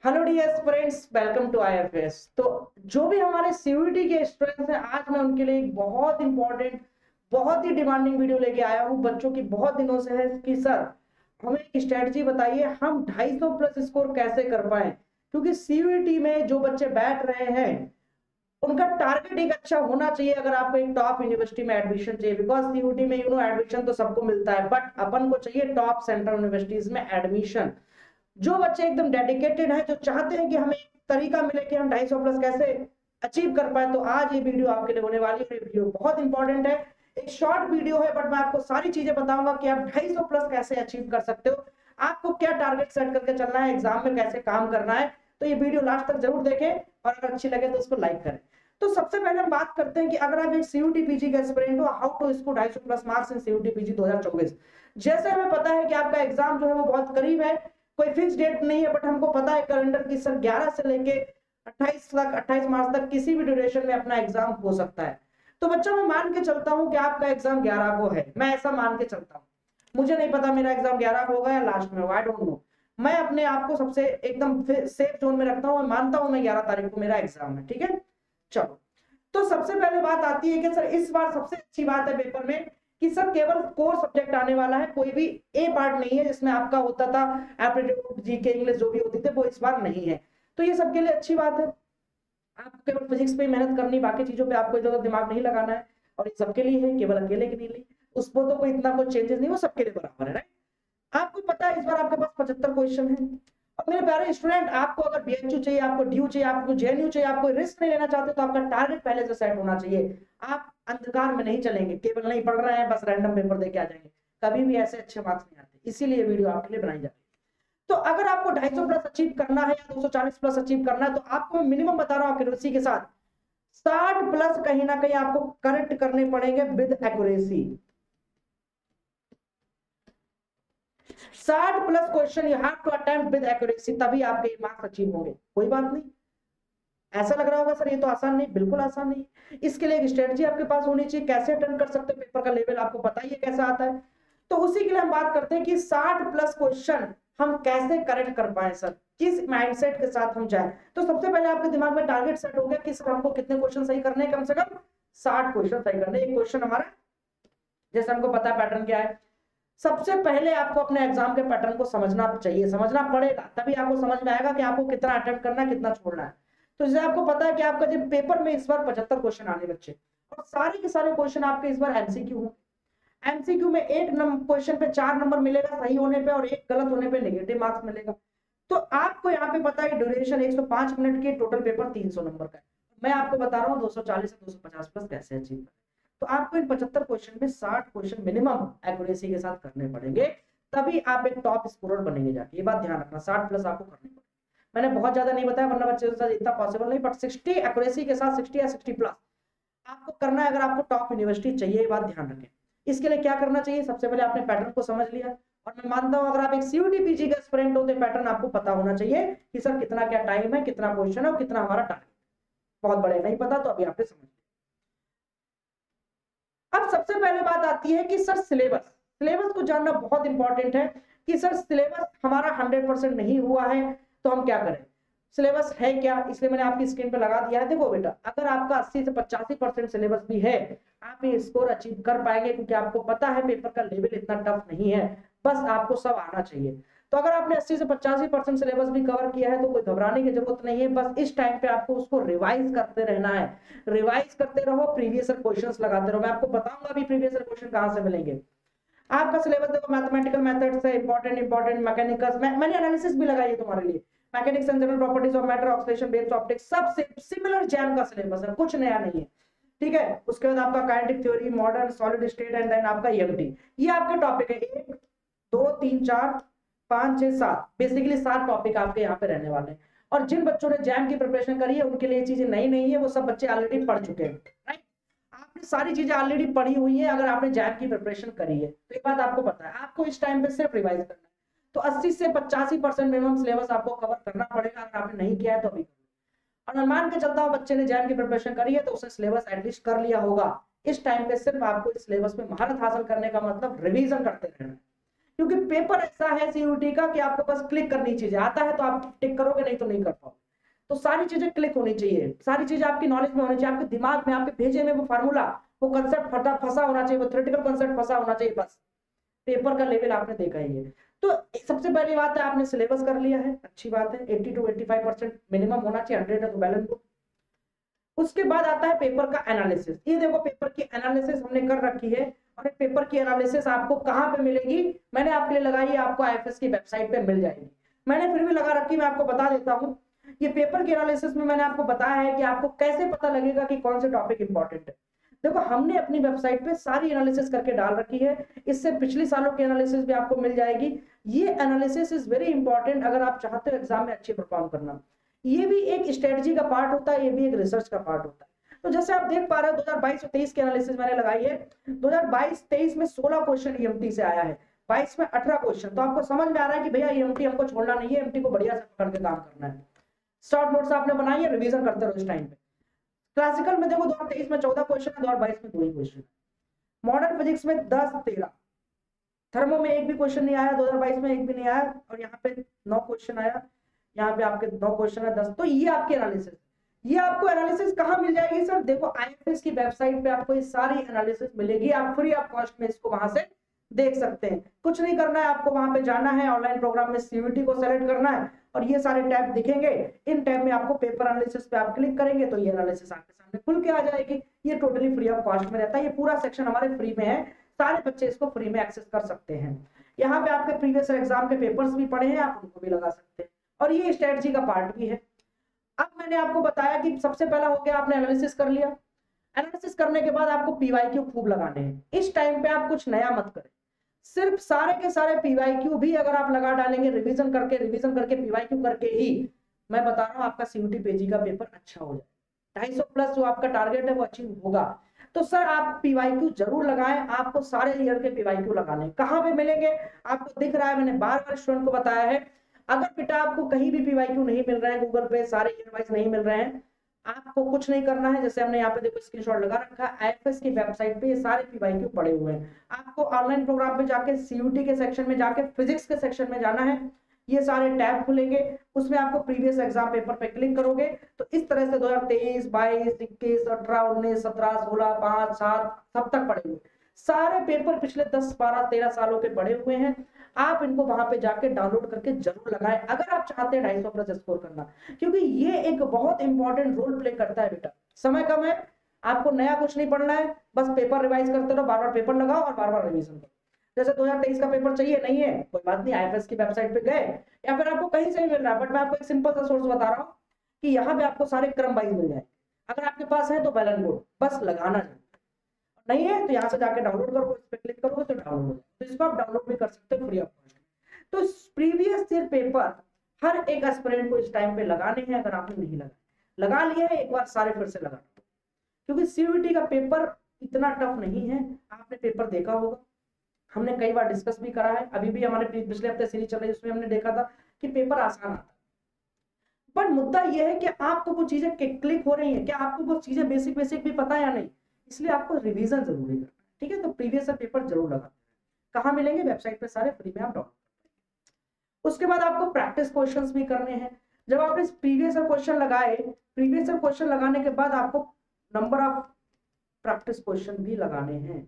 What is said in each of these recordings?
Hello dear friends, welcome to IFS. तो जो भी हमारे सीयूईटी के स्टूडेंट्स हैं, आज मैं उनके लिए एक बहुत इंपॉर्टेंट, बहुत ही डिमांडिंग वीडियो लेके आया हूं। बच्चों की बहुत दिनों से है कि सर हमें एक स्ट्रेटजी बताइए, हम 250 प्लस स्कोर कैसे कर पाए। क्योंकि सीयूईटी में जो बच्चे बैठ रहे हैं उनका टारगेट एक अच्छा होना चाहिए। अगर आपको एक टॉप यूनिवर्सिटी में एडमिशन चाहिए, बिकॉज सीयूईटी में एडमिशन तो सबको मिलता है, बट अपन को चाहिए टॉप सेंट्रल यूनिवर्सिटीज में एडमिशन। जो बच्चे एकदम डेडिकेटेड हैं, जो चाहते हैं कि हमें एक तरीका मिले कि हम 250 प्लस कैसे अचीव कर पाए, तो आज ये वीडियो आपके लिए होने वाली है। वीडियो बहुत इंपॉर्टेंट है, एक शॉर्ट वीडियो है, बट मैं आपको सारी चीजें बताऊंगा कि आप 250 प्लस कैसे अचीव कर सकते हो, आपको क्या टारगेट सेट करके चलना है, एग्जाम में कैसे काम करना है। तो ये वीडियो लास्ट तक जरूर देखें और अगर अच्छी लगे तो उसको लाइक करें। तो सबसे पहले हम बात करते हैं कि अगर आप एक सीयूटी पीजी का एस्पिरेंट हो, how to score 250 plus marks in CUT PG 2024। जैसे हमें पता है कि आपका एग्जाम जो है वो बहुत करीब है, कोई फिक्स डेट नहीं है, बट हमको पता है कैलेंडर की सर 11 से लेके 28 मार्च तक किसी भी ड्यूरेशन में अपना एग्जाम हो सकता है। तो बच्चों, मैं मान के चलता हूं कि आपका एग्जाम 11 को है, मैं ऐसा मान के चलता हूं। मुझे नहीं पता मेरा एग्जाम 11 को होगा या लास्ट में होगा, आई डोंट नो। मैं अपने आप को सबसे एकदम सेफ जोन में रखता हूं, मैं मानता हूं मैं 11 तारीख को मेरा एग्जाम है, ठीक है। चलो, तो सबसे पहले बात आती है कि सर इस बार सबसे अच्छी बात है पेपर में कि सर केवल कोर सब्जेक्ट आने वाला है, कोई भी ए पार्ट नहीं है जिसमें आपका होता था एप्टीट्यूड, जीके, इंग्लिश जो भी होती थे, वो इस बार नहीं है। तो ये सबके लिए अच्छी बात है। आपको केवल फिजिक्स पे मेहनत करनी, बाकी चीजों पे आपको ज्यादा दिमाग नहीं लगाना है। और ये सबके लिए है, केवल अकेले के लिए उसको तो कोई इतना कोई चेंजेस नहीं, वो सबके लिए बराबर है, राइट। आपको पता है इस बार आपके पास 75 क्वेश्चन है। और मेरे प्यारे स्टूडेंट, आपको अगर बीएचयू चाहिए, आपको ड्यू चाहिए, आपको जेएनयू चाहिए, आपको रिस्क नहीं लेना चाहते, तो आपका टारगेट पहले से सेट होना चाहिए। आप अंधकार में नहीं चलेंगे, केवल नहीं पढ़ रहे हैं बस रैंडम पेपर देके आ जाएंगे, कभी भी ऐसे अच्छे मार्क्स नहीं आते। इसीलिए वीडियो आपके लिए बनाई जाती है। तो अगर आपको 250 प्लस अचीव करना है या 240 प्लस अचीव करना है, तो आपको मैं मिनिमम बता रहा हूं एक्यूरेसी के साथ 60 प्लस कहीं ना कहीं आपको करेक्ट करने पड़ेंगे with accuracy. 60 plus question you have to attempt with accuracy, तभी आपके मार्क्स अचीव होंगे। कोई बात नहीं, ऐसा लग रहा होगा सर ये तो आसान नहीं, बिल्कुल आसान नहीं। इसके लिए एक स्ट्रेटजी आपके पास होनी चाहिए, कैसे अटेंड कर सकते हो, पेपर का लेवल आपको पता ही है कैसा आता है। तो उसी के लिए हम बात करते हैं कि 60 प्लस क्वेश्चन हम कैसे करेक्ट कर पाए सर, किस माइंडसेट के साथ हम जाए। तो सबसे पहले आपके दिमाग में टारगेट सेट हो गया कि सर हमको कितने क्वेश्चन सही करने हैं, कम से कम 60 क्वेश्चन सही करने। एक क्वेश्चन हमारा, जैसे हमको पता है पैटर्न क्या है। सबसे पहले आपको अपने एग्जाम के पैटर्न को समझना चाहिए, समझना पड़ेगा, तभी आपको समझ में आएगा कि आपको कितना अटेम्प्ट करना है, कितना छोड़ना है। तो जैसे आपको पता है कि आपका जब पेपर में इस बार 75 क्वेश्चन आने बच्चे, और सारे के सारे क्वेश्चन आपके इस बार एमसीक्यू हों। एमसीक्यू में एक क्वेश्चन पे 4 नंबर मिलेगा सही होने पे, और एक गलत होने पे नेगेटिव मार्क्स मिलेगा। तो आपको यहाँ पे पता है ड्यूरेशन 105 मिनट की, टोटल पेपर 300 नंबर का है। मैं आपको बता रहा हूँ 240 से 250 प्लस कैसे अचीव करें। तो आपको इन 75 क्वेश्चन में 60 क्वेश्चन मिनिमम एक्यूरेसी के साथ करने पड़ेंगे, तभी आप एक टॉप स्कोरर बनेंगे जाके। ये बात ध्यान रखना, 60 प्लस आपको करने पड़ेंगे। मैंने बहुत ज्यादा नहीं बताया वरना बच्चे के साथ इतना पॉसिबल नहीं, बट 60 एक्यूरेसी के साथ, 60 या 60 प्लस आपको करना है अगर आपको टॉप यूनिवर्सिटी चाहिए। ये बात ध्यान रखें। इसके लिए क्या करना चाहिए, सबसे पहले आपने पैटर्न को समझ लिया, और मैं मानता हूं अगर आप एक सीयूटी पीजी का एस्पिरेंट हो तो पैटर्न आपको पता होना चाहिए कि सर कितना क्या टाइम है, कितना क्वेश्चन है और कितना हमारा टारगेट। बहुत बड़े नहीं पता तो अभी आपने समझ लिया। अब सबसे पहले बात आती है कि सर सिलेबस, सिलेबस को जानना बहुत इंपॉर्टेंट है कि सर सिलेबस हमारा 100% नहीं हुआ है तो हम क्या करें। सिलेबस है क्या, इसलिए मैंने आपकी स्क्रीन पे लगा दिया है। देखो बेटा, अगर आपका 80 से 85% सिलेबस भी है, आप ये स्कोर अचीव कर पाएंगे, क्योंकि आपको पता है पेपर का लेवल इतना टफ नहीं है, बस आपको सब आना चाहिए। तो अगर आपने 80 से 85% सिलेबस भी कवर किया है तो कोई घबराने की जरूरत नहीं है, बस इस टाइम पे आपको उसको रिवाइज करते रहना है। रिवाइज करते रहो, प्रीवियस क्वेश्चंस लगाते रहो। मैं आपको बताऊंगा अभी प्रीवियस क्वेश्चन कहां से मिलेंगे। आपका सिलेबस देखो, मैथमेटिकल मेथड्स से इंपॉर्टेंट मैकेनिकल, मैंने एनालिसिस भी लगाई है तुम्हारे लिए। Mechanics and general properties of matter, oxidation, based optics, सब सिमिलर जैम का सिलेबस है, कुछ नया नहीं है, ठीक है। उसके बाद आपका kinetic theory, modern solid state, and then आपका ईएमटी। ये आपके टॉपिक है 1 2 3 4 5 6 7, बेसिकली 7 टॉपिक आपके यहाँ पे रहने वाले हैं। और जिन बच्चों ने जैम की प्रिपरेशन करी है उनके लिए ये चीजें नई नहीं है, वो सब बच्चे ऑलरेडी पढ़ चुके हैं, राइट। आपने सारी चीजें ऑलरेडी पढ़ी हुई है अगर आपने जैम की प्रिपरेशन करी है, तो ये बात आपको पता है। आपको इस टाइम पे सिर्फ रिवाइज करना है। तो 80 से 85% मिनिमम सिलेबस आपको कवर करना पड़ेगा, अगर आपने नहीं किया है तो अभी। और मैं मान के चलता हूँ बच्चे ने जैम की प्रिपरेशन करी है तो उसने सिलेबस एटलीस्ट कर लिया होगा। इस टाइम पे सिर्फ आपको इस सिलेबस में महारत हासिल करने का मतलब रिवीजन करते रहना है। क्योंकि पेपर ऐसा है सीयूटी का कि आपको बस क्लिक करनी चीजें, आता है तो आप टिक करोगे, नहीं तो नहीं कर पाओगे। तो सारी चीजें क्लिक होनी चाहिए, सारी चीजें आपकी नॉलेज में होनी चाहिए, आपके दिमाग में, आपके भेजे में वो फार्मूला, वो कंसेप्ट फंसा होना चाहिए, वो थ्योरेटिकल कंसेप्ट फंसा होना चाहिए। बस पेपर का लेवल आपने देखा ही है। तो सबसे पहली बात है आपने सिलेबस कर लिया है, अच्छी बात है, 80 to 85% मिनिमम होना चाहिए, 100 है तो बैलेंस हो। उसके बाद आता है पेपर का एनालिसिस। ये देखो पेपर की एनालिसिस हमने कर रखी है, और पेपर की एनालिसिस आपको कहां पे मिलेगी, मैंने आपके लिए लगाई है, आपको आईएफएस की वेबसाइट पे मिल जाएगी। मैंने फिर भी लगा रखी, मैं आपको बता देता हूं। ये पेपर की एनालिसिस में मैंने आपको बताया है कि आपको कैसे पता लगेगा कि कौन से टॉपिक इंपॉर्टेंट है। देखो हमने अपनी वेबसाइट पे सारी एनालिसिस करके डाल रखी है, इससे पिछले सालों की एनालिसिस भी आपको मिल जाएगी। ये एनालिसिस इज वेरी इंपॉर्टेंट अगर आप चाहते हो एग्जाम में अच्छे परफॉर्म करना। ये भी एक स्ट्रेटजी का पार्ट होता है, ये भी एक रिसर्च का पार्ट होता है। तो जैसे आप देख पा रहे हो 2022 और 23 की एनालिसिस मैंने लगाई है। 2022-23 में 16 क्वेश्चन ईएमटी से आया है, 22 में 18 क्वेश्चन। तो आपको समझ में आ रहा है कि भैया ईएमटी हमको छोड़ना नहीं है, ईएमटी को बढ़िया से पकड़ के काम करना है। शॉर्ट नोट्स आपने बनाई है, रिवीजन करते रहो इस टाइम पे। क्लासिकल में देखो 2023 में 14 क्वेश्चन है, 2022 में 2 ही क्वेश्चन। मॉडर्न फिजिक्स में 10-13, थर्मो में एक भी क्वेश्चन नहीं आया, 2022 में एक भी नहीं आया, और यहाँ पे 9 क्वेश्चन आया, यहाँ पे आपके 9 क्वेश्चन है 10। तो ये आपकी एनालिसिस, ये आपको एनालिसिस कहाँ मिल जाएगी सर, देखो आईएफएस की वेबसाइट पे आपको ये सारी एनालिसिस मिलेगी, आप फ्री ऑफ कॉस्ट में इसको वहां से देख सकते हैं। कुछ नहीं करना है, आपको वहां पे जाना है, ऑनलाइन प्रोग्राम में सीयूटी को सेलेक्ट करना है, और ये सारे टैब दिखेंगे। इन टैब में आपको पेपर एनालिसिस पे आप क्लिक करेंगे तो ये एनालिसिस आपके सामने खुल के आ जाएगी। ये टोटली फ्री ऑफ कॉस्ट में रहता है, ये पूरा सेक्शन हमारे फ्री में है, सारे बच्चे इसको फ्री में एक्सेस कर सकते हैं। यहाँ पे आपके प्रीवियस एग्जाम के पेपर्स भी पड़े हैं, आप उनको भी लगा सकते हैं, और ये स्ट्रेटजी का पार्ट भी है। अब मैंने आपको बताया कि सबसे पहला हो गया, आपने एनालिसिस कर लिया। एनालिसिस करने के बाद आपको पीवाईक्यू खूब लगाने हैं। इस टाइम पे आप कुछ नया मत करें, सिर्फ सारे के सारे पीवाईक्यू भी अगर आप लगा डालेंगे रिवीजन करके पीवाईक्यू करके ही, मैं बता रहा हूं आपका सीयूटी पेजी का पेपर अच्छा हो जाए, 250 प्लस जो आपका टारगेट है वो अचीव होगा। तो सर आप पीवाईक्यू जरूर लगाएं, आपको सारे ईयर के पीवाईक्यू लगाने। कहां पे मिलेंगे आपको दिख रहा है, मैंने बार बार स्टूडेंट को बताया है। अगर बेटा आपको कहीं भी पीवाईक्यू नहीं मिल रहे हैं, गूगल पे सारे ईयर वाइज नहीं मिल रहे हैं, आपको कुछ नहीं करना है। जैसे हमने यहाँ पे देखो स्क्रीनशॉट लगा रखा है, आईएफएस की वेबसाइट पे ये सारे पीवाईक्यू पड़े हुए हैं। आपको ऑनलाइन प्रोग्राम पे जाके सीयूटी के सेक्शन में जाके फिजिक्स के सेक्शन में जाना है, ये सारे टैब खुलेंगे, उसमें आपको प्रीवियस एग्जाम पेपर पे क्लिक करोगे तो इस तरह से 2023, 22, 21, 18, 19, 17, 16, 5, 7 सब तक पड़े हुए सारे पेपर पिछले 10, 12, 13 सालों के पड़े हुए हैं। आप इनको वहां पे जाके डाउनलोड करके जरूर लगाएं अगर आप चाहते हैं 250 प्लस स्कोर करना, क्योंकि ये एक बहुत इंपॉर्टेंट रोल प्ले करता है। बेटा समय कम है, आपको नया कुछ नहीं पढ़ना है, बस पेपर रिवाइज करते रहो, बार बार पेपर लगाओ और बार बार रिवीजन करो। जैसे 2023 का पेपर चाहिए, नहीं है कोई बात नहीं, आईएफएस की वेबसाइट पे गए या फिर आपको कहीं से भी मिल रहा है, बट मैं आपको एक सिंपल सा सोर्स बता रहा हूँ कि यहाँ पे आपको सारे क्रम वाइज मिल जाए। अगर आपके पास है तो वेल एंड गुड, बस लगाना चाहिए, नहीं है तो यहाँ से जाके डाउनलोड करो, इस पे क्लिक करोगे तो डाउनलोड हो जाए, तो इसको आप डाउनलोड भी कर सकते हो फ्री ऑफ कॉस्ट। तो प्रीवियस ईयर पेपर हर एक एस्पिरेंट को इस टाइम पे लगाने हैं। अगर आपने नहीं लगा लिया है, एक बार सारे फिर से लगा, क्योंकि सीयूईटी का पेपर इतना टफ नहीं है, आपने पेपर देखा होगा, हमने कई बार डिस्कस भी करा है, अभी भी हमारे पिछले हफ्ते सीरीज चल रही है उसमें हमने देखा था कि पेपर आसान आता है। बट मुद्दा यह है कि आपको वो चीजें क्लिक हो रही है क्या, आपको वो चीजें बेसिक भी पता है या नहीं, इसलिए आपको रिवीजन जरूरी करना है। ठीक है, तो प्रीवियस पेपर जरूर लगा। कहाँ मिलेंगे, वेबसाइट पे सारे फ्री में आप डाउनलोड। उसके बाद आपको प्रैक्टिस क्वेश्चंस भी करने हैं। जब आपने प्रीवियस क्वेश्चन लगाए, प्रीवियस क्वेश्चन लगाने के बाद आपको नंबर ऑफ प्रैक्टिस क्वेश्चन भी लगाने हैं।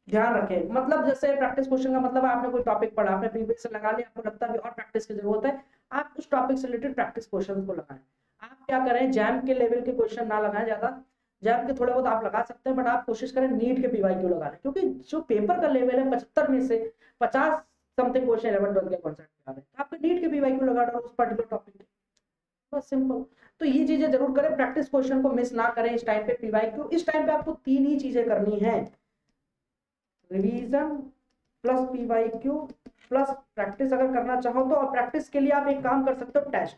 ध्यान रखें, मतलब जैसे प्रैक्टिस क्वेश्चन का मतलब आपने कोई टॉपिक पढ़ा, आपने प्रीवियस लगा लिया, आपको लगता है और प्रैक्टिस की जरूरत है, आप उस टॉपिक से रिलेटेड प्रैक्टिस क्वेश्चन को लगाएं। आप क्या करें, जैम के लेवल के क्वेश्चन ना लगाएं ज्यादा, जैम के थोड़े बहुत आप लगा सकते हैं, बट आप कोशिश करें नीट के पीवाईक्यू लगा लें, क्योंकि जो पेपर का लेवल है 75 में से 50 समथिंग क्वेश्चन 11-12 के कॉन्सेप्ट लगा लें, आपके नीट के पीवाईक्यू लगा डालो उस पर्टिकुलर टॉपिक के, बस सिंपल। तो ये चीजें जरूर करें, प्रैक्टिस क्वेश्चन को मिस ना करें इस टाइम पे पीवाईक्यू। इस टाइम पे आपको 3 ही चीजें करनी है, revision plus PYQ plus practice अगर करना चाहो तो। और प्रैक्टिस के लिए आप एक काम कर सकते हो, टेस्ट,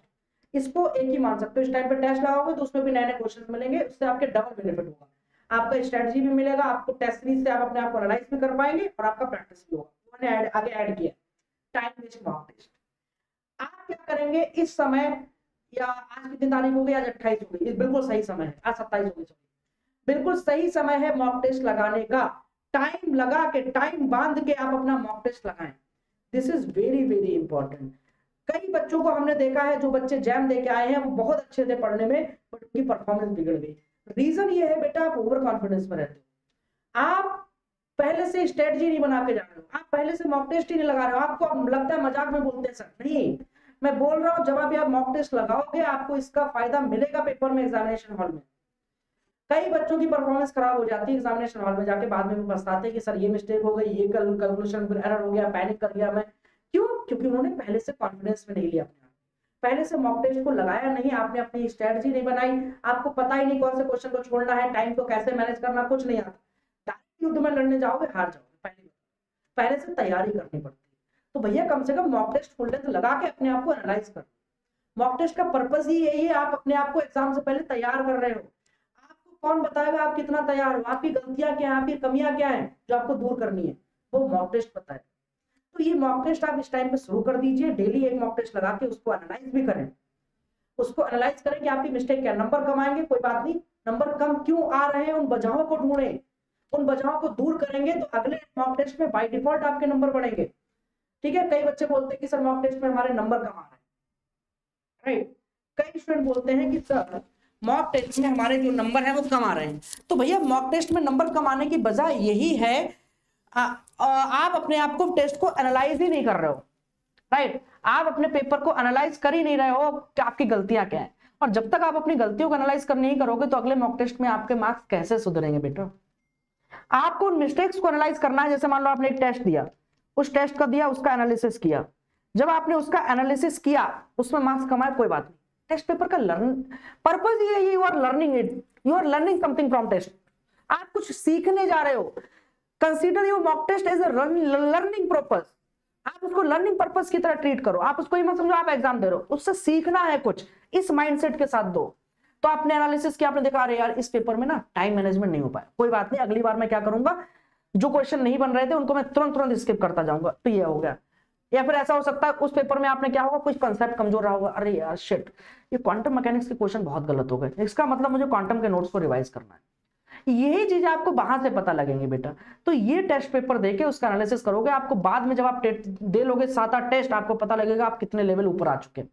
इसको एक ही मान सकते हो। इस टाइम पे टेस्ट लगाओगे तो उसमें भी नए नए क्वेश्चन मिलेंगे, उससे आपके डबल बेनिफिट होगा, आपका स्ट्रेटजी भी मिलेगा, आपको टेस्ट सीरीज से आप अपने आप को एनालाइज भी कर पाएंगे और आपका प्रैक्टिस भी होगा। मैंने आगे ऐड किया टाइम वेस्ट मॉक टेस्ट। आप क्या करेंगे इस समय, या आज कितनी तारीख हो गई, आज 28 हो गई, बिल्कुल सही समय है, आज 27 हो गई, बिल्कुल सही समय है मॉक टेस्ट लगाने का। टाइम लगा के, टाइम बांध के आप अपना मॉक टेस्ट लगाएं। This is very very important. कई बच्चों को हमने देखा है, जो बच्चे जैम दे के आए हैं वो बहुत अच्छे थे पढ़ने में, बट उनकी परफॉर्मेंस बिगड़ गई। रीजन ये है बेटा, आप ओवर कॉन्फिडेंस में रहते हो, आप पहले से स्ट्रेटजी नहीं बना के जा रहे हो, आप पहले से मॉक टेस्ट ही नहीं लगा रहे हो। आपको लगता है मजाक में बोलते हैं सर, नहीं, मैं बोल रहा हूं जब भी आप मॉक टेस्ट लगाओगे आपको इसका फायदा मिलेगा पेपर में, एग्जामिनेशन हॉल में। कई बच्चों की परफॉर्मेंस खराब हो जाती है एग्जामिनेशन हॉल में जाके, बाद में पछताते हैं कि सर ये मिस्टेक हो गई, ये कैलकुलेशन एरर हो गया, पैनिक कर गया मैं। क्यों? क्योंकि उन्होंने पहले से कॉन्फिडेंस में नहीं लिया अपने, पहले से मॉक टेस्ट को लगाया नहीं, आपने अपनी स्ट्रेटजी नहीं बनाई, आपको पता ही नहीं कौन से क्वेश्चन को छोड़ना है, टाइम को कैसे मैनेज करना, कुछ नहीं आता। युद्ध में लड़ने जाओगे हार जाओगे, पहले से तैयारी करनी पड़ती है। तो भैया कम से कम मॉक टेस्ट फुल लेंथ लगा के अपने आप को एनालाइज करो। मॉक टेस्ट का पर्पस ही यही है, आप अपने आप को एग्जाम से पहले तैयार कर रहे हो। आपको कौन बताएगा आप कितना तैयार हो, आपकी गलतियां क्या है, आपकी कमियां क्या है जो आपको दूर करनी है, वो मॉक टेस्ट बताए। तो ये मॉक टेस्ट आप इस टाइम पे शुरू कर दीजिए, डेली एक मॉक टेस्ट लगा के उसको एनालाइज भी करें, उसको एनालाइज करें कि आपकी मिस्टेक क्या, नंबर कम आएंगे कोई बात नहीं, नंबर कम क्यों आ रहे हैं उन वजहों को ढूंढें, उन वजहों को दूर करेंगे तो अगले मॉक टेस्ट में बाय डिफॉल्ट आपके नंबर बढ़ेंगे। ठीक है, कई बच्चे बोलते हैं कि सर मॉक टेस्ट में हमारे नंबर कम आ रहे हैं, राइट। कई स्टूडेंट बोलते हैं कि सर मॉक टेस्ट में हमारे जो नंबर है वो कम आ रहे हैं। तो भैया मॉक टेस्ट में नंबर कम आने की वजह यही है, आप अपने आप को टेस्ट को एनालाइज ही नहीं कर रहे हो, राइट। आप अपने पेपर को एनालाइज कर ही नहीं रहे हो कि आपकी गलतियां क्या है, और जब तक आप अपनी गलतियों को एनालाइज कर नहीं करोगे तो अगले मॉक टेस्ट में आपके मार्क्स कैसे सुधरेंगे बेटा। आपको उन मिस्टेक्स को एनालाइज करना है। जैसे मान लो आपने एक टेस्ट दिया, उस टेस्ट का दिया, उसका एनालिसिस किया, जब आपने उसका एनालिसिस किया उसमें मार्क्स कमाए कोई बात नहीं, टेस्ट पेपर का पर्पस ये है, you are learning it, you are learning something from test, आप कुछ सीखने जा रहे हो। Consider your mock test as a learning purpose, आप उसको लर्निंग पर्पस की तरह ट्रीट करो। आप उसको ही मत समझो आप एग्जाम दे रहे हो, उससे सीखना है कुछ, इस माइंडसेट के साथ दो। तो आपने एनालिसिस किया, आपने देखा अरे यार इस पेपर में ना टाइम मैनेजमेंट नहीं हो पाया, कोई बात नहीं, अगली बार मैं क्या करूंगा, जो क्वेश्चन नहीं बन रहे थे उनको मैं तुरंत स्किप करता जाऊंगा, तो ये हो गया। या फिर ऐसा हो सकता है उस पेपर में आपने क्या होगा, कुछ कंसेप्ट कमजोर रहा होगा, अरे यार शिट, ये क्वांटम मैकेनिक्स के क्वेश्चन बहुत गलत हो गए, इसका मतलब मुझे क्वांटम के नोट्स को रिवाइज करना है। यही चीजें आपको वहां से पता लगेंगी बेटा। तो ये टेस्ट पेपर देके उसका एनालिसिस करोगे, आपको बाद में जब आप दे लोगे 7-8 टेस्ट, आपको पता लगेगा आप कितने लेवल ऊपर आ चुके हैं।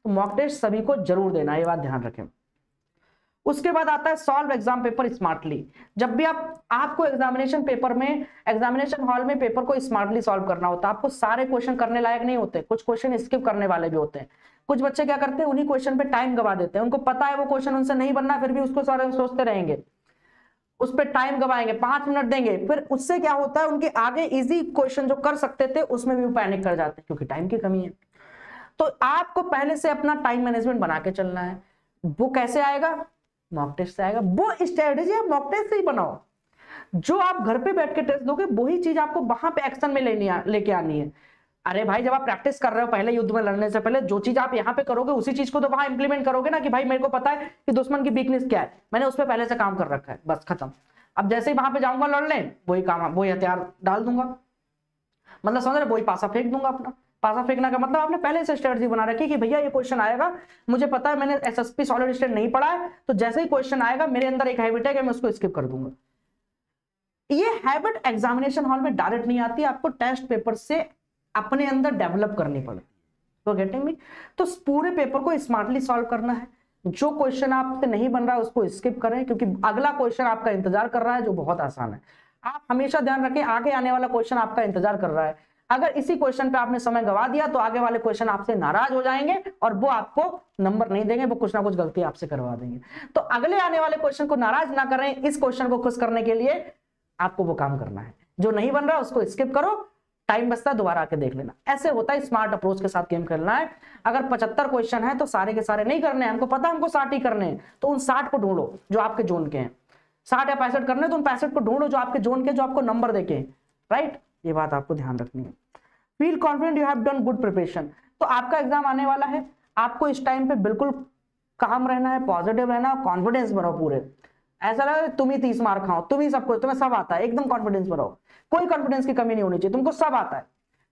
तो मॉक टेस्ट सभी को जरूर देना, ये बात ध्यान रखें। उसके बाद आता है सॉल्व एग्जाम पेपर स्मार्टली। जब भी आपको एग्जामिनेशन पेपर में, एग्जामिनेशन हॉल में पेपर को स्मार्टली सॉल्व करना होता है। आपको सारे क्वेश्चन करने लायक नहीं होते, कुछ क्वेश्चन स्किप करने वाले भी होते हैं। कुछ बच्चे क्या करते हैं, उन्हीं क्वेश्चन पे टाइम गवा देते हैं, उनको पता है वो क्वेश्चन उनसे नहीं बनना, फिर भी उसको सारे सोचते रहेंगे, उस पर टाइम गवाएंगे, 5 मिनट देंगे, फिर उससे क्या होता है उनके आगे इजी क्वेश्चन जो कर सकते थे उसमें भी पैनिक कर जाते हैं क्योंकि टाइम की कमी है। तो आपको पहले से अपना टाइम मैनेजमेंट बना के चलना है। वो कैसे आएगा, मॉक टेस्ट से आएगा। वो स्ट्रेटेजी आप मॉक टेस्ट से ही बनाओ, जो आप घर पे बैठ के टेस्ट दोगे वही चीज आपको वहां पे एक्शन में लेके आनी है। अरे भाई जब आप प्रैक्टिस कर रहे हो पहले युद्ध में लड़ने से पहले, जो चीज आप यहाँ पे करोगे उसी चीज को तो वहां इंप्लीमेंट करोगे ना, कि भाई मेरे को पता है कि दुश्मन की वीकनेस क्या है, मैंने उस पर पहले से काम कर रखा है, बस खत्म। अब जैसे ही वहां पे जाऊंगा लड़ने, वही काम, वही हथियार डाल दूंगा, मतलब समझ रहे, वही पासा फेंक दूंगा अपना। पासा फेंकने का मतलब आपने पहले से स्ट्रेटजी बना रखी कि भैया ये क्वेश्चन आएगा, मुझे पता है मैंने एसएसपी सॉलिड स्टेट नहीं पढ़ा है, तो जैसे ही क्वेश्चन आएगा मेरे अंदर एक हैबिट है कि मैं उसको स्किप कर दूंगा। ये हैबिट एग्जामिनेशन हॉल में डायरेक्ट नहीं आती, आपको टेस्ट पेपर से अपने अंदर डेवलप करनी पड़ती है। तो गेटिंग मी? तो पूरे पेपर को स्मार्टली सॉल्व करना है। जो क्वेश्चन आपसे नहीं बन रहा है उसको स्किप करें, क्योंकि अगला क्वेश्चन आपका इंतजार कर रहा है जो बहुत आसान है। आप हमेशा ध्यान रखें, आगे आने वाला क्वेश्चन आपका इंतजार कर रहा है। अगर इसी क्वेश्चन पे आपने समय गवा दिया तो आगे वाले क्वेश्चन आपसे नाराज हो जाएंगे और वो आपको नंबर नहीं देंगे, वो कुछ ना कुछ गलती आपसे करवा देंगे। तो अगले आने वाले क्वेश्चन को नाराज ना करें, इस क्वेश्चन को खुश करने के लिए आपको वो काम करना है। जो नहीं बन रहा उसको स्किप करो, टाइम बचता है दोबारा आके देख लेना। ऐसे होता है, स्मार्ट अप्रोच के साथ गेम खेलना है। अगर 75 क्वेश्चन है तो सारे के सारे नहीं करने हैं, हमको पता हमको 60 ही करने हैं, तो उन 60 को ढूंढो जो आपके जोन के हैं। 60 या 65 करने तो उन 65 को ढूंढो जो आपके जोन के, जो आपको नंबर देके, राइट। ये बात आपको ध्यान रखनी है। Feel confident you have done good preparation. तो आपका एग्जाम आने वाला है, आपको इस टाइम पे बिल्कुल काम रहना है, पॉजिटिव रहना, कॉन्फिडेंस बनाओ पूरे। ऐसा लगे तुम ही 30 मार्क खाओ, तुम ही सब कुछ, तुम्हें सब आता है, एकदम कॉन्फिडेंस बनाओ, कोई कॉन्फिडेंस की कमी नहीं होनी चाहिए, तुमको सब आता है।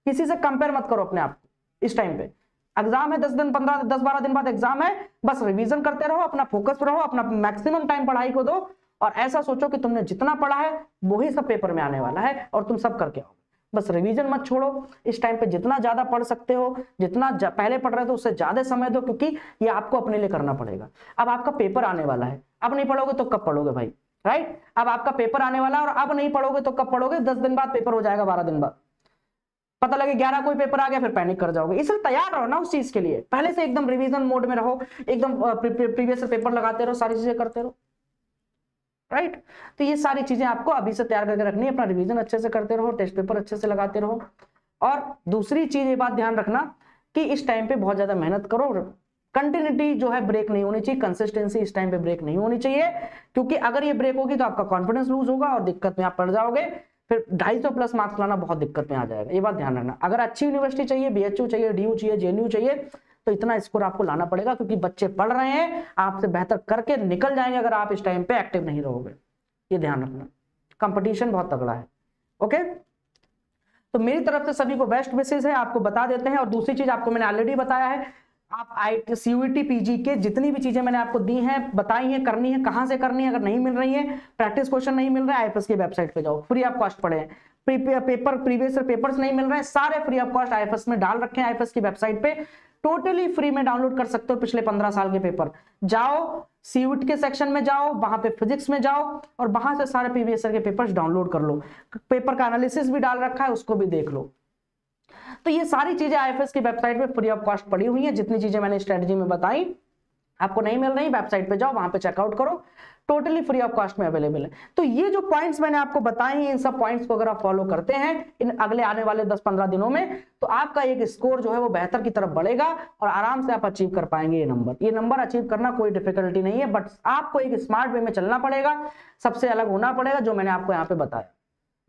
किसी से कंपेयर मत करो अपने आप को। इस टाइम पे एग्जाम है, 10-12 दिन बाद एग्जाम है, बस रिवीजन करते रहो, अपना फोकस रहो, अपना मैक्सिमम टाइम पढ़ाई को दो और ऐसा सोचो कि तुमने जितना पढ़ा है वही सब पेपर में आने वाला है और तुम सब करके आओगे। बस रिवीजन मत छोड़ो, इस टाइम पे जितना ज्यादा पढ़ सकते हो, जितना पहले पढ़ रहे थे उससे ज्यादा समय दो, क्योंकि ये आपको अपने लिए करना पड़ेगा। अब आपका पेपर आने वाला है, अब नहीं पढ़ोगे तो कब पढ़ोगे भाई, राइट? अब आपका पेपर आने वाला है और अब नहीं पढ़ोगे तो कब पढ़ोगे? 10 दिन बाद पेपर हो जाएगा, 12 दिन बाद पता लगे 11 कोई पेपर आ गया, फिर पैनिक कर जाओगे। इसलिए तैयार रहो ना उस चीज के लिए, पहले से एकदम रिवीजन मोड में रहो, एकदम प्रीवियस पेपर लगाते रहो, सारी चीजें करते रहो, राइट? तो ये सारी चीजें आपको अभी से तैयार करके रखनी है। अपना रिवीजन अच्छे से करते रहो, टेस्ट पेपर अच्छे से लगाते रहो। और दूसरी चीज ये बात ध्यान रखना कि इस टाइम पे बहुत ज्यादा मेहनत करो, कंटिन्यूटी जो है ब्रेक नहीं होनी चाहिए, कंसिस्टेंसी इस टाइम पे ब्रेक नहीं होनी चाहिए, क्योंकि अगर ये ब्रेक होगी तो आपका कॉन्फिडेंस लूज होगा और दिक्कत में आप पड़ जाओगे, फिर 250 प्लस मार्क्स लाना बहुत दिक्कत में आ जाएगा। ये बात ध्यान रखना। अगर अच्छी यूनिवर्सिटी चाहिए, बीएचयू चाहिए, डीयू चाहिए, जेएनयू चाहिए, तो इतना स्कोर आपको लाना पड़ेगा, क्योंकि बच्चे पढ़ रहे हैं, आपसे बेहतर करके निकल जाएंगे अगर आप इस टाइम पे एक्टिव नहीं रहोगे। ये ध्यान रखना, कंपटीशन बहुत तगड़ा है। ओके, तो मेरी तरफ से सभी को बेस्ट विशेष है, आपको बता देते हैं। और दूसरी चीज आपको मैंने ऑलरेडी बताया है, आप IIT CUET PG के जितनी भी चीजें मैंने आपको दी हैं, बताई हैं, करनी है, कहां से करनी है, अगर नहीं मिल रही है, प्रैक्टिस क्वेश्चन नहीं मिल रहा है, IFS की वेबसाइट पे जाओ, फ्री ऑफ कॉस्ट पढ़े। पेपर प्रीवियस पेपर्स नहीं मिल रहे हैं, सारे फ्री ऑफ कॉस्ट IFS में डाल रखे हैं, IFS की वेबसाइट पे टोटली फ्री में डाउनलोड कर सकते हो। पिछले 15 साल के पेपर जाओ, CUET के सेक्शन में जाओ, वहां पे फिजिक्स में जाओ और वहां से सारे प्रीवियस के पेपर्स डाउनलोड कर लो। पेपर का एनालिसिस भी डाल रखा है, उसको भी देख लो। तो ये सारी चीजें IFS की वेबसाइट पे फ्री ऑफ कॉस्ट पड़ी हुई हैं। जितनी चीजें मैंने स्ट्रेटजी में बताई आपको नहीं मिल रही, वेबसाइट पे जाओ, वहां पे चेकआउट करो, टोटली फ्री ऑफ कॉस्ट में अवेलेबल है। तो ये जो पॉइंट्स मैंने आपको बताए हैं, इन सब पॉइंट्स को अगर आप फॉलो करते हैं इन अगले आने वाले 10-15 दिनों में, तो आपका एक स्कोर जो है वो बेहतर की तरफ बढ़ेगा और आराम से आप अचीव कर पाएंगे। ये नंबर अचीव करना कोई डिफिकल्टी नहीं है, बट आपको एक स्मार्ट वे में चलना पड़ेगा, सबसे अलग होना पड़ेगा, जो मैंने आपको यहाँ पे बताया।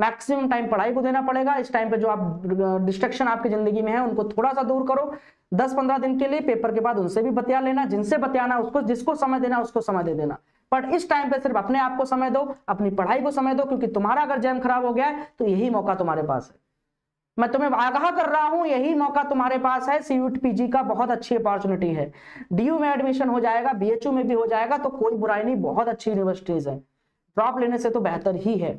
मैक्सिमम टाइम पढ़ाई को देना पड़ेगा। इस टाइम पे जो आप डिस्ट्रैक्शन आपकी जिंदगी में है उनको थोड़ा सा दूर करो। 10-15 दिन के लिए पेपर के बाद उनसे भी बतिया लेना, जिनसे बतियाना उसको, जिसको समय देना उसको समय दे देना, बट इस टाइम पे सिर्फ अपने आप को समय दो, अपनी पढ़ाई को समय दो, क्योंकि तुम्हारा अगर जैम खराब हो गया है तो यही मौका तुम्हारे पास है। मैं तुम्हें आगाह कर रहा हूं, यही मौका तुम्हारे पास है। CUET PG का बहुत अच्छी अपॉर्चुनिटी है, DU में एडमिशन हो जाएगा, BHU में भी हो जाएगा, तो कोई बुराई नहीं, बहुत अच्छी यूनिवर्सिटीज है, ड्रॉप लेने से तो बेहतर ही है।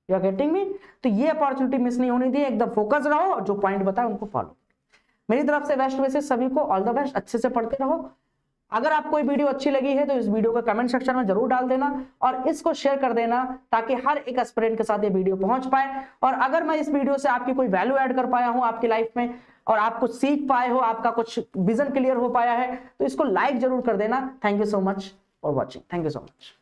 You are getting me? तो ये अपॉर्चुनिटी मिस नहीं होनी थी, एकदम फोकस रहो और जो पॉइंट बताए उनको फॉलो। मेरी तरफ से बेस्ट विशेष सभी को, ऑल द बेस्ट, अच्छे से पढ़ते रहो। अगर आपको ये वीडियो अच्छी लगी है तो इस वीडियो को कमेंट सेक्शन में जरूर डाल देना और इसको शेयर कर देना, ताकि हर एक एस्पिरेंट के साथ ये वीडियो पहुंच पाए। और अगर मैं इस वीडियो से आपकी कोई वैल्यू ऐड कर पाया हूं आपकी लाइफ में और आप कुछ सीख पाए हो, आपका कुछ विजन क्लियर हो पाया है, तो इसको लाइक जरूर कर देना। Thank you so much for watching. Thank you so much.